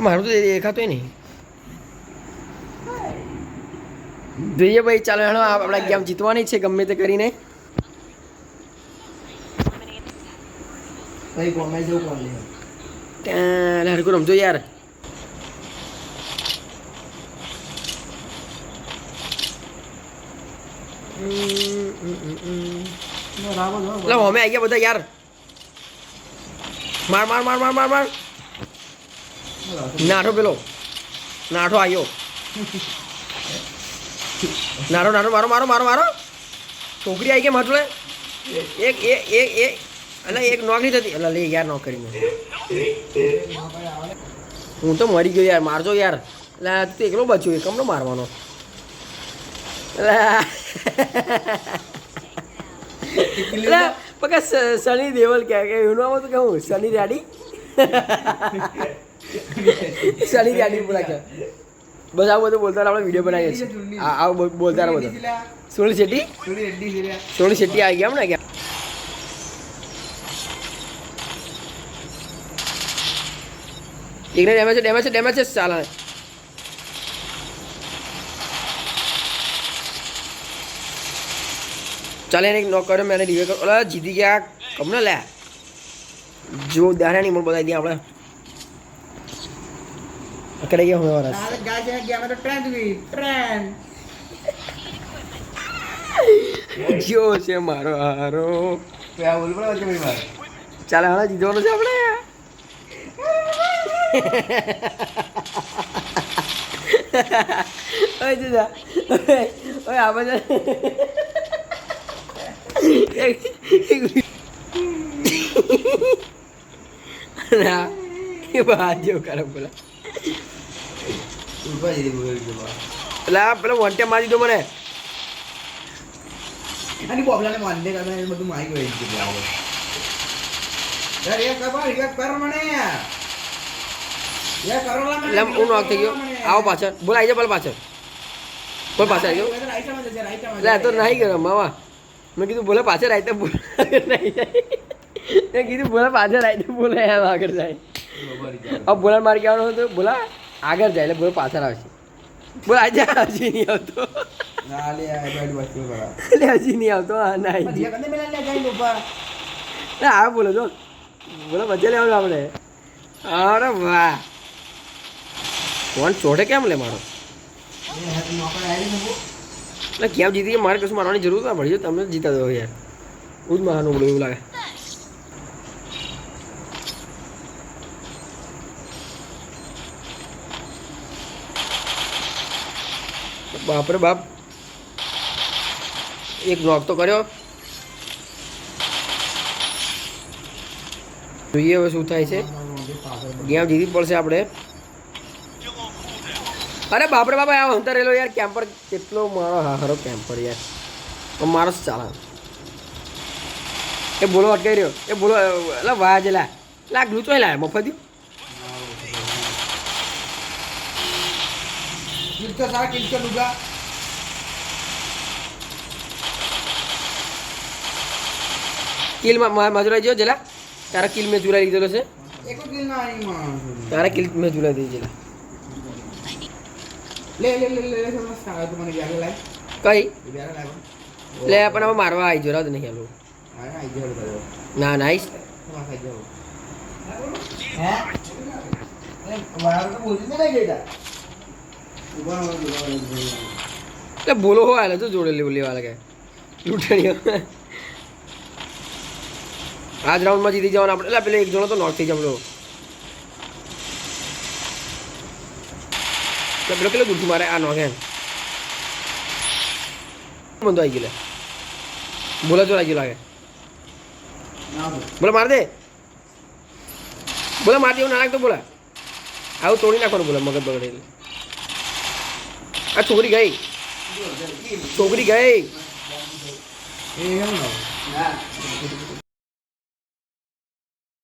મારું તો દેખાતું નહીં. જોઈએ ભાઈ, ચાલો હેણો આપણા ગેમ જીતવાની છે ગમે તે કરીને. ભાઈ કોમે જેવું કોણ લે ત્યાં હરકુ રમજો યાર. એટલે અમે આવી ગયા બધા યાર. માર માર માર માર માર માર. નાઠો પેલો નાઠો આવ્યો. નારો નારો મારો મારો મારો મારો. છોકરી આવી ગયા માટલે. એક એક એક એક એટલે એક નોક નહીં થતી. એટલે લે યાર નોક કરી મેં. હું તો મરી ગયો યાર. મારજો યાર. એટલે તું એકલો બચ્યો એકમનો મારવાનો. એટલે પકા સની દેવલ કે એનું આમાં તો કહું સની રેડી. સની રેડી બોલા કે બસ આવું બધું બોલતા આપણે વિડીયો બનાવીએ છીએ. આવું બોલતા રહો બધા. સોની શેટ્ટી સોની શેટ્ટી આવી ગયા ને ક્યાં. એકને ડેમેજ છે ડેમેજ છે ડેમેજ છે. ચાલે ચાલે એને નોક કર્યો મેં રિવે કર્યો. ઓલા જીતી ગયા કમને લે જો દાણા નહીં મને બતાવી દે આપણે. અકડે ગયા હું વારસ જો છે મારો હારો. ચાલે હા જીતવાનું છે આપણે. ઓય જીજા ઓય આ બધા ના એ બાદ જેવું કરે બોલા. એટલે પેલો વંટે મારી દીધો મને. બોબલાને મારી દે બધું મારી ગયું હું નોક થઈ ગયો. આવો પાછળ બોલ આવી જાવ પેલા પાછળ. બોલ પાછળ આવી જાવ. એટલે તો નહીં ગયો મામા. મેં કીધું બોલે પાછળ આવી તો બોલ નહીં જાય. મેં કીધું બોલે પાછળ આવી તો બોલે એમ આગળ જાય. હવે બોલા મારી કહેવાનું હતું બોલા આગળ જાય એટલે બોલે પાછળ આવશે. બોલ આજે હજી નહીં આવતો. એટલે હજી નહીં આવતો. હા ના હા બોલો જો બોલો મજા લેવાનું આપણે. અરે વાહ ફોન ચોટે કેમ લે મારો. એટલે કેમ જીતી ગયા મારે કશું મારવાની જરૂર ના પડી. તમે જીતા દો યાર. હું જ મારવાનું બોલું એવું લાગે. બાપરે બાપ એક નોક તો કર્યો. જોઈએ હવે શું થાય છે. ગેમ જીતી પડશે આપણે. અરે બાપરે બાપા આ અંતર રહેલો યાર. કેમ્પર કેટલો મારો હારો કેમ્પર યાર. પણ મારો ચાલે. એ બોલો અટકાઈ રહ્યો. એ બોલો એટલે વાહ જેલા લાગ લૂચો લાય મફત કિલ મજુરાઈ ગયો જેલા. તારા કિલ મેં ચુરાઈ લીધેલો છે. તારા કિલ મેં ચુરાઈ દીધી જેલા. કઈ લે પણ હવે મારવા આવી જોરા નહીં હેલો. ના નાઈસ. એટલે બોલો હો આલે તો જોડે લેવા લાગે લૂંટણીઓ. આજ રાઉન્ડમાં જીતી જવાનું આપણે. એટલે પેલો એક જણો તો નોક થઈ જવાનો. પેલો કેટલો દૂરથી મારે આ નોક એમ બંધો આવી ગયો. બોલા જો લાગ્યું લાગે. બોલા માર દે. બોલા માર દે એવું ના લાગતો. બોલા આવું તોડી નાખવાનું. બોલા મગજ બગડે. આ છોકરી ગઈ. છોકરી ગઈ.